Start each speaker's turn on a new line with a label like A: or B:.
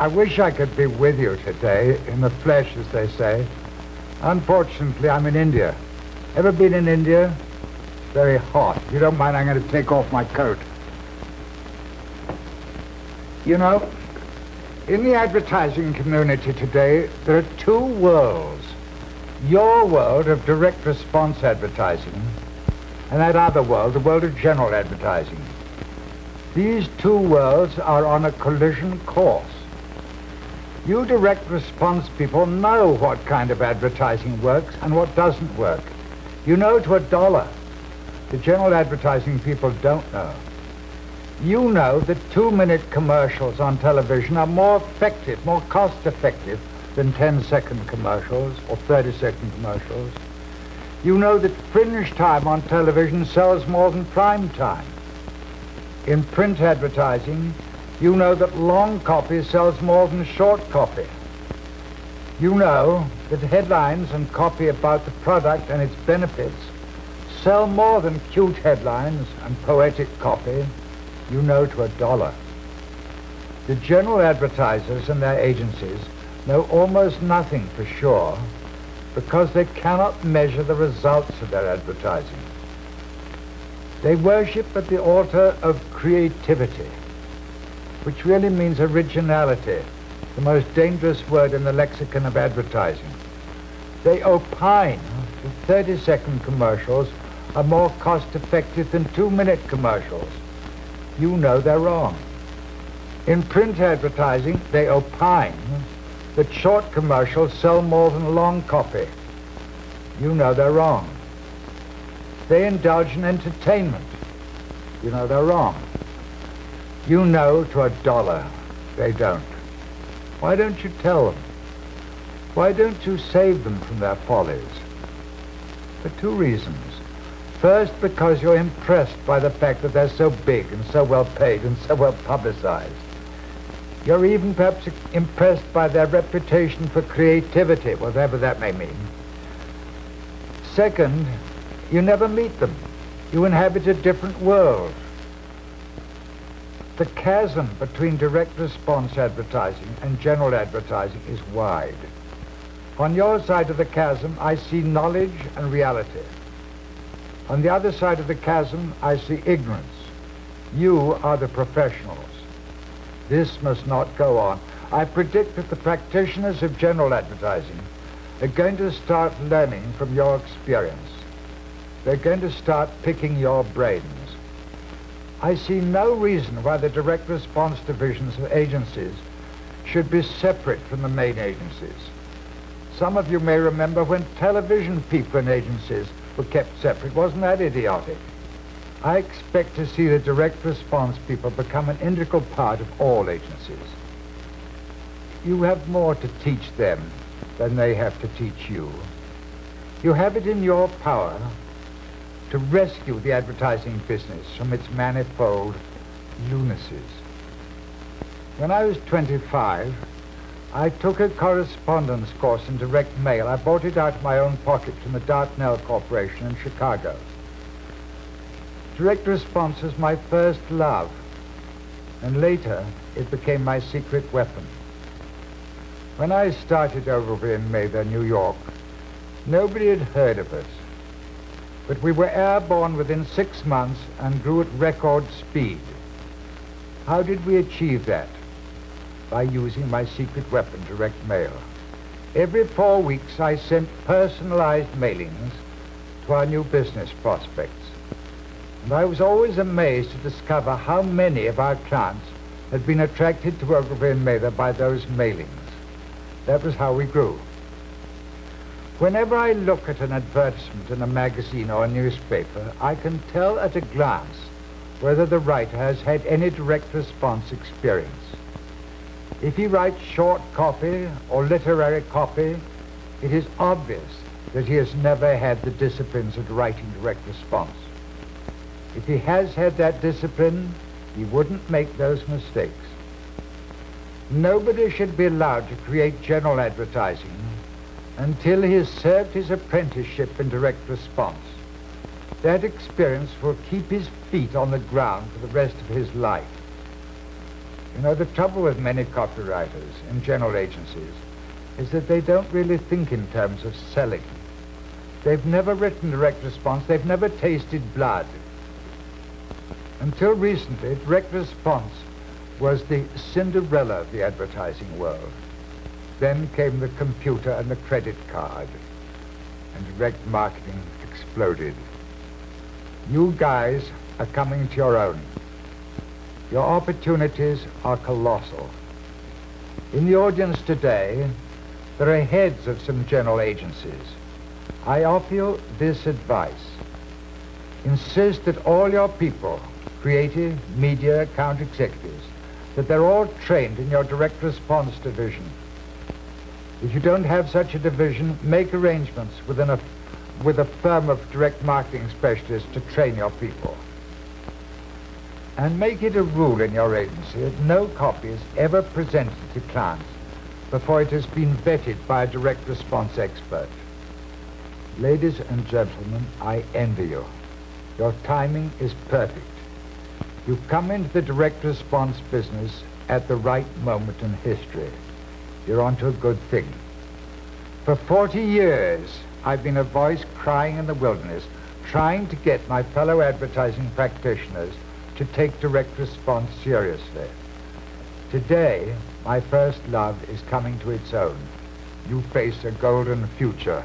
A: I wish I could be with you today, in the flesh, as they say. Unfortunately, I'm in India. Ever been in India? It's very hot. If you don't mind, I'm going to take off my coat. You know, in the advertising community today, there are two worlds. Your world of direct response advertising, and that other world, the world of general advertising. These two worlds are on a collision course. You direct response people know what kind of advertising works and what doesn't work. You know to a dollar. The general advertising people don't know. You know that 2-minute commercials on television are more effective, more cost-effective than 10-second commercials or 30-second commercials. You know that fringe time on television sells more than prime time. In print advertising, you know that long copy sells more than short copy. You know that headlines and copy about the product and its benefits sell more than cute headlines and poetic copy. You know to a dollar. The general advertisers and their agencies know almost nothing for sure because they cannot measure the results of their advertising. They worship at the altar of creativity, which really means originality, the most dangerous word in the lexicon of advertising. They opine that 30-second commercials are more cost-effective than 2-minute commercials. You know they're wrong. In print advertising, they opine that short commercials sell more than long copy. You know they're wrong. They indulge in entertainment. You know they're wrong. You know to a dollar they don't. Why don't you tell them? Why don't you save them from their follies? For two reasons. First, because you're impressed by the fact that they're so big and so well paid and so well publicized. You're even perhaps impressed by their reputation for creativity, whatever that may mean. Second, you never meet them. You inhabit a different world. The chasm between direct response advertising and general advertising is wide. On your side of the chasm, I see knowledge and reality. On the other side of the chasm, I see ignorance. You are the professionals. This must not go on. I predict that the practitioners of general advertising are going to start learning from your experience. They're going to start picking your brains. I see no reason why the direct response divisions of agencies should be separate from the main agencies. Some of you may remember when television people in agencies were kept separate. Wasn't that idiotic? I expect to see the direct response people become an integral part of all agencies. You have more to teach them than they have to teach you. You have it in your power to rescue the advertising business from its manifold lunacies. When I was 25, I took a correspondence course in direct mail. I bought it out of my own pocket from the Dartnell Corporation in Chicago. Direct response was my first love, and later it became my secret weapon. When I started Ogilvy in Mather, New York, nobody had heard of us, but we were airborne within 6 months and grew at record speed. How did we achieve that? By using my secret weapon, direct mail. Every 4 weeks, I sent personalized mailings to our new business prospects. And I was always amazed to discover how many of our clients had been attracted to Ogilvy and Mather by those mailings. That was how we grew. Whenever I look at an advertisement in a magazine or a newspaper, I can tell at a glance whether the writer has had any direct response experience. If he writes short copy or literary copy, it is obvious that he has never had the disciplines of writing direct response. If he has had that discipline, he wouldn't make those mistakes. Nobody should be allowed to create general advertising until he has served his apprenticeship in direct response. That experience will keep his feet on the ground for the rest of his life. You know, the trouble with many copywriters in general agencies is that they don't really think in terms of selling. They've never written direct response. They've never tasted blood. Until recently, direct response was the Cinderella of the advertising world. Then came the computer and the credit card, and direct marketing exploded. You guys are coming to your own. Your opportunities are colossal. In the audience today, there are heads of some general agencies. I offer you this advice. Insist that all your people, creative, media, account executives, that they're all trained in your direct response division. If you don't have such a division, make arrangements with a firm of direct marketing specialists to train your people. And make it a rule in your agency that no copy is ever presented to clients before it has been vetted by a direct response expert. Ladies and gentlemen, I envy you. Your timing is perfect. You come into the direct response business at the right moment in history. You're onto a good thing. For 40 years, I've been a voice crying in the wilderness, trying to get my fellow advertising practitioners to take direct response seriously. Today, my first love is coming to its own. You face a golden future.